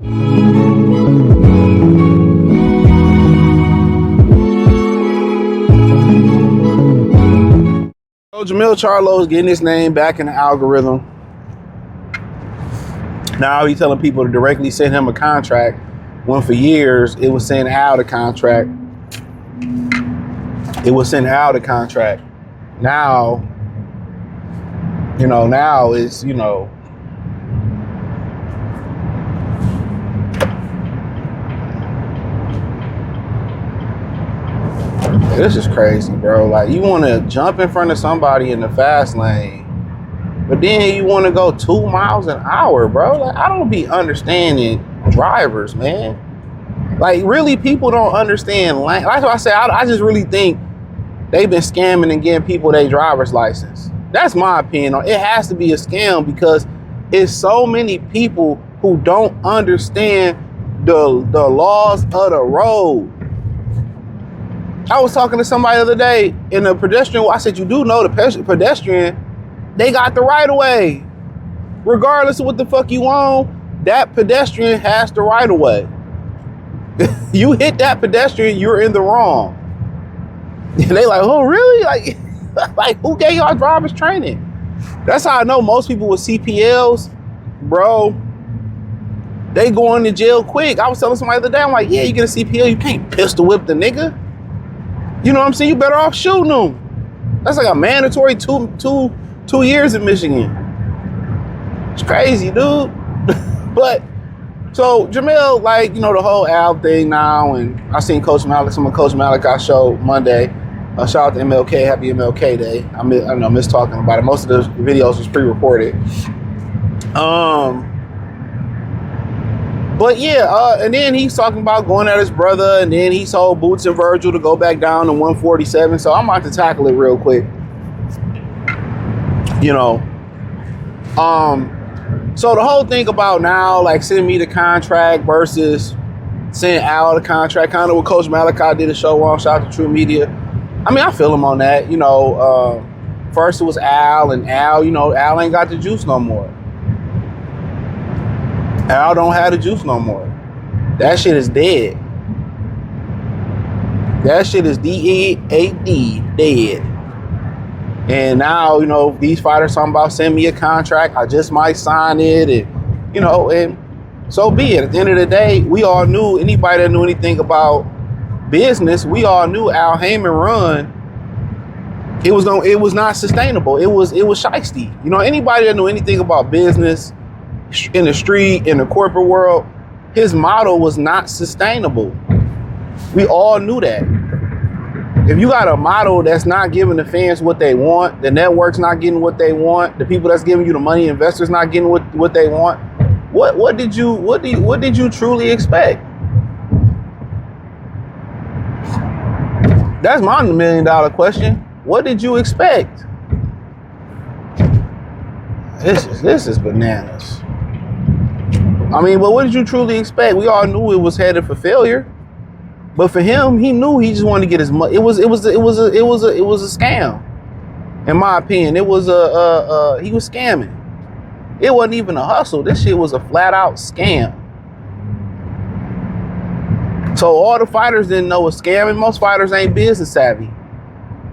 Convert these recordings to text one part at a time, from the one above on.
So Jermell Charlo is getting his name back in the algorithm. Now he's telling people to directly send him a contract, when for years it was sending out a contract. It was sending out a contract. Now, now it's, this is crazy, bro. Like, you want to jump in front of somebody in the fast lane, but then you want to go 2 miles an hour, bro. Like, I don't be understanding drivers, man. Like, really, people don't understand lane. That's why I say I just really think they've been scamming and getting people their driver's license. That's my opinion. It has to be a scam because it's so many people who don't understand the laws of the road. I was talking to somebody the other day in a pedestrian. I said, you do know the pedestrian, they got the right of way. Regardless of what the fuck you own, that pedestrian has the right of way. You hit that pedestrian, you're in the wrong. And they like, oh, really? Like who gave y'all driver's training? That's how I know most people with CPLs, bro, they going to jail quick. I was telling somebody the other day, I'm like, yeah, you get a CPL, you can't pistol whip the nigga. You know what I'm saying? You better off shooting them. That's like a mandatory two years in Michigan. It's crazy, dude. But so Jermell, like, the whole Al thing now, and I seen Coach Malachi show Monday. Shout out to MLK, happy MLK Day. I miss talking about it. Most of the videos was pre-recorded. But yeah, and then he's talking about going at his brother, and then he told Boots and Vergil to go back down to 147. So I'm about to tackle it real quick. So the whole thing about now, like, sending me the contract versus sending Al the contract, kind of what Coach Malachi did a show on. Shout out to True Media. I mean, I feel him on that. First it was Al, and Al, Al ain't got the juice no more. Al don't have the juice no more. That shit is dead. That shit is D-E-A-D, dead. And now, these fighters talking about send me a contract. I just might sign it. And, and so be it. At the end of the day, we all knew, anybody that knew anything about business, we all knew Al Haymon run. It was not sustainable. It was shiesty. Anybody that knew anything about business in the street, in the corporate world, his model was not sustainable. We all knew that. If you got a model that's not giving the fans what they want, the network's not getting what they want, the people that's giving you the money, investors not getting what they want, what did you truly expect? That's my $1 million question. What did you expect? This is bananas. I mean, but what did you truly expect? We all knew it was headed for failure, but for him, he knew he just wanted to get his money. It was a scam, in my opinion. He was scamming. It wasn't even a hustle. This shit was a flat out scam. So all the fighters didn't know it's scamming. Most fighters ain't business savvy.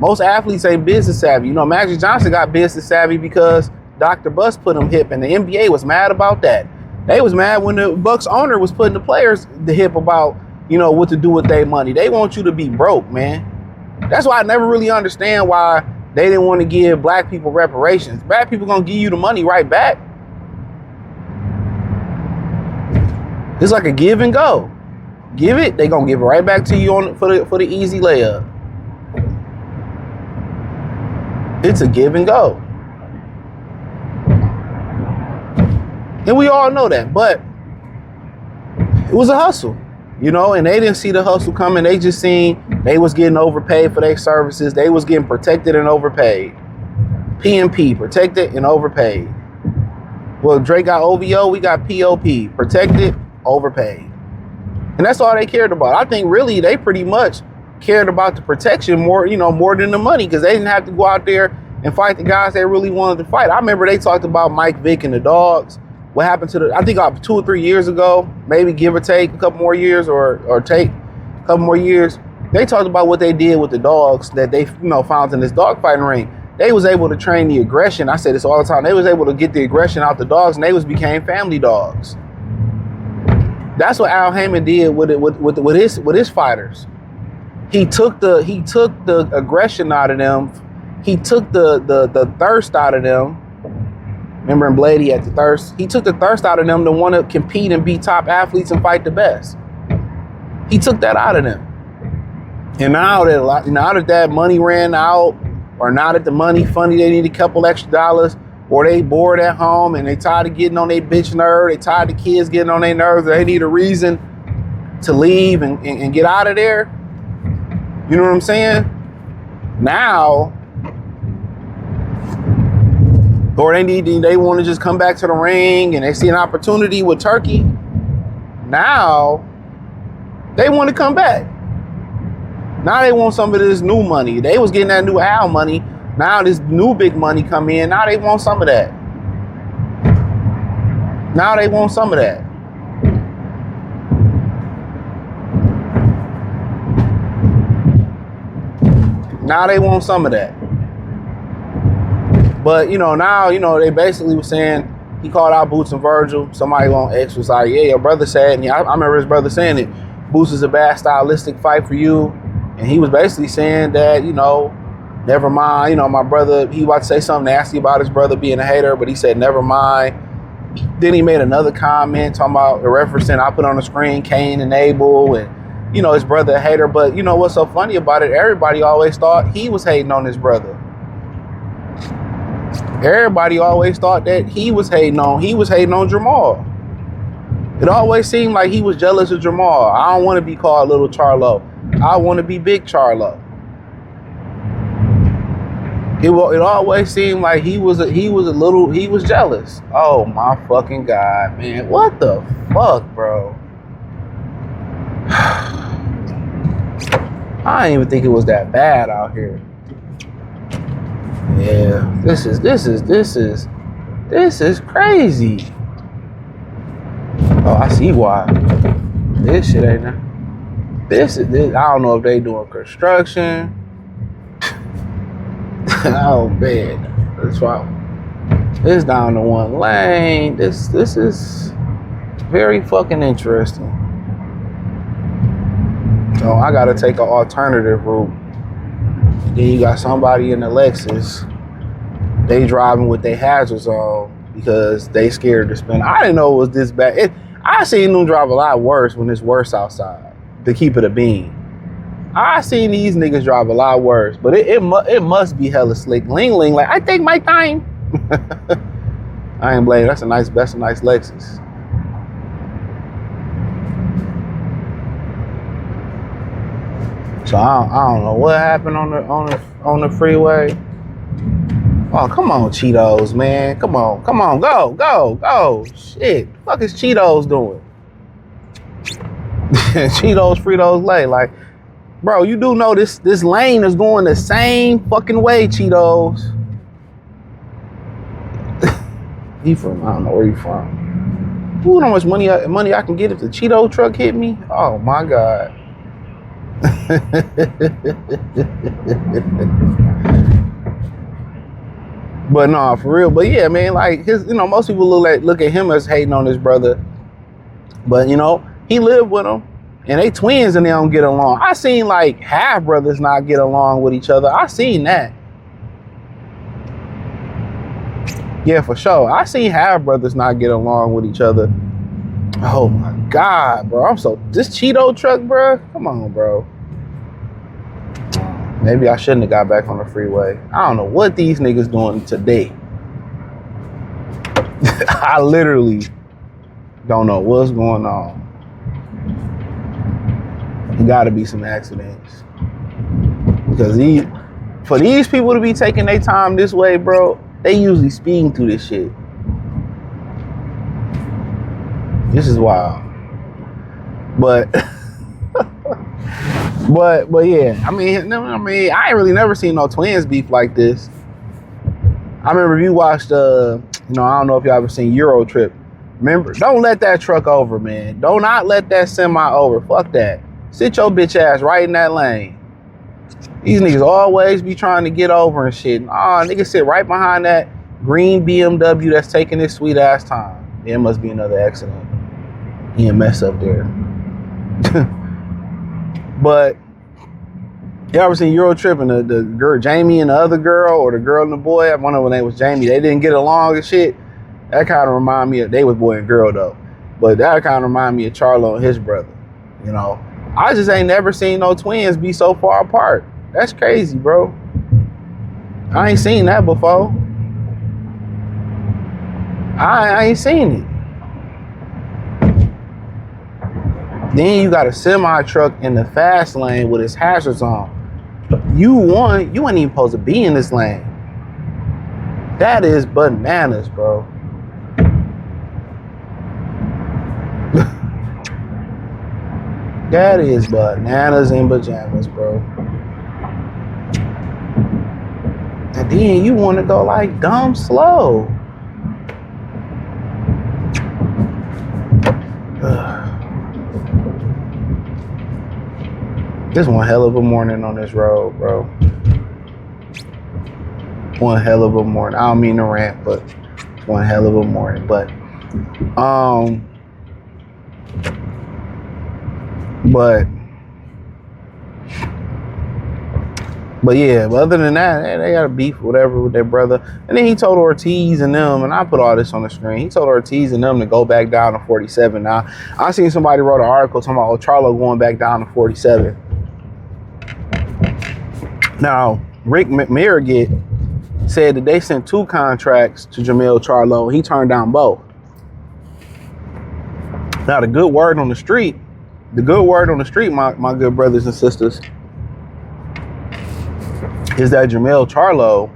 Most athletes ain't business savvy. Magic Johnson got business savvy because Dr. Buss put him hip, and the NBA was mad about that. They was mad when the Bucks owner was putting the players the hip about, what to do with their money. They want you to be broke, man. That's why I never really understand why they didn't want to give black people reparations. Black people gonna give you the money right back. It's like a give and go. Give it, they gonna give it right back to you for the easy layup. It's a give and go. And we all know that, but it was a hustle, and they didn't see the hustle coming. They just seen they was getting overpaid for their services. They was getting protected and overpaid. PMP, protected and overpaid. Well, Drake got OVO, we got POP, protected, overpaid. And that's all they cared about. I think really they pretty much cared about the protection more than the money, because they didn't have to go out there and fight the guys they really wanted to fight. I remember they talked about Mike Vick and the Dogs. what happened to I think 2 or 3 years ago, maybe give or take a couple more years or take a couple more years, they talked about what they did with the dogs that they, found in this dog fighting ring. They was able to train the aggression. I say this all the time. They was able to get the aggression out the dogs, and they became family dogs. That's what Al Haymon did with his fighters. He took the aggression out of them. He took the thirst out of them. Remember in Blade, he had the thirst. He took the thirst out of them to want to compete and be top athletes and fight the best. He took that out of them. And now that money ran out, or now that the money funny, they need a couple extra dollars, or they bored at home and they tired of getting on their bitch nerve, they tired of kids getting on their nerves, they need a reason to leave and get out of there. You know what I'm saying? Now, or they want to just come back to the ring and they see an opportunity with Turkey. Now, they want to come back. Now they want some of this new money. They was getting that new Al money. Now this new big money come in. Now they want some of that. Now they want some of that. Now they want some of that. But, now, they basically were saying, he called out Boots and Vergil. Somebody on X was like, yeah, your brother said, and I remember his brother saying it, Boots is a bad stylistic fight for you. And he was basically saying that, never mind, my brother, he about to say something nasty about his brother being a hater, but he said, never mind. Then he made another comment talking about the referencing I put on the screen, Cain and Abel, and, his brother a hater. But, what's so funny about it? Everybody always thought he was hating on his brother. Everybody always thought that he was hating on Jermall. It always seemed like he was jealous of Jermall. I don't want to be called Little Charlo. I want to be Big Charlo. It always seemed like he was jealous. Oh my fucking God, man. What the fuck, bro? I didn't even think it was that bad out here. Yeah, this is crazy. Oh, I see why. This shit ain't there. This. I don't know if they doing construction. Oh man, that's why. It's down to one lane. This is very fucking interesting. So I gotta take an alternative route. Then you got somebody in the Lexus. They driving with their hazards on because they scared to spin. I didn't know it was this bad. I seen them drive a lot worse when it's worse outside. To keep it a bean. I seen these niggas drive a lot worse, but it must be hella slick. Ling, like I take my time. I ain't blaming. That's a nice Lexus. So I don't know what happened on the freeway. Oh, come on, Cheetos, man. Come on, go. Shit, the fuck is Cheetos doing? Cheetos, Fritos, Lay. Like, bro, you do know this lane is going the same fucking way, Cheetos. I don't know where you from. Who know how much money I can get if the Cheeto truck hit me? Oh my God. But no, for real. But yeah, man, like most people look at him as hating on his brother. But he lived with him. And they twins and they don't get along. I seen like half brothers not get along with each other. I seen that. Yeah, for sure. I seen half brothers not get along with each other. Oh my God, bro. This Cheeto truck, bro. Come on, bro. Maybe I shouldn't have got back on the freeway. I don't know what these niggas doing today. I literally don't know what's going on. There gotta be some accidents. Because for these people to be taking their time this way, bro, they usually speeding through this shit. This is wild. But but yeah, I mean, I ain't really never seen no twins beef like this. I remember if you watched I don't know if y'all ever seen Euro Trip. Remember, don't let that truck over, man. Do not let that semi over. Fuck that. Sit your bitch ass right in that lane. These niggas always be trying to get over and shit. Niggas sit right behind that green BMW that's taking this sweet ass time. There must be another accident. EMS up there. But you ever seen Euro Trip and the girl Jamie and the other girl, or the girl and the boy? One of them name was Jamie. They didn't get along and shit. That kind of remind me of, they was boy and girl though, but that kind of remind me of Charlo and his brother. You know, I just ain't never seen no twins be so far apart. That's crazy, bro. I ain't seen that before. I ain't seen it. Then you got a semi truck in the fast lane with its hazards on. You ain't even supposed to be in this lane. That is bananas, bro. That is bananas and pajamas, bro. And then you want to go like dumb slow. This one hell of a morning on this road, bro. One hell of a morning. I don't mean to rant, but one hell of a morning. But yeah, but other than that, they got a beef or whatever with their brother. And then he told Ortiz and them, and I put all this on the screen, he told Ortiz and them to go back down to 47. Now, I seen somebody wrote an article talking about Charlo going back down to 47. Now, Rick Merriget said that they sent 2 contracts to Jermell Charlo. He turned down both. Now, the good word on the street, my good brothers and sisters, is that Jermell Charlo,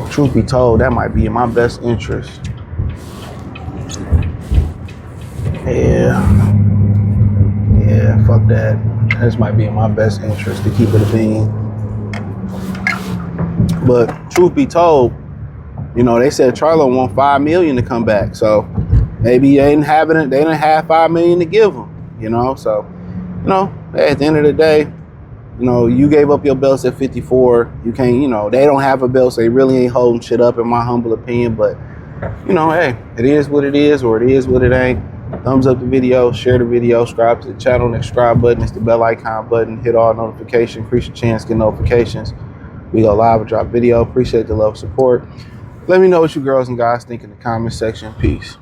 truth be told, that might be in my best interest. Yeah, fuck that. This might be in my best interest to keep it a bean. But truth be told, you know, they said Charlo want $5 million to come back. So maybe they didn't have $5 million to give him, you know? So, you know, hey, at the end of the day, you know, you gave up your belts at 54. You can't, you know, they don't have a belt, so they really ain't holding shit up in my humble opinion. But, you know, hey, it is what it is, or it is what it ain't. Thumbs up the video, share the video, subscribe to the channel. The subscribe button is the bell icon button. Hit all notifications, increase your chance to get notifications. We go live and drop video. Appreciate the love and support. Let me know what you girls and guys think in the comment section. Peace.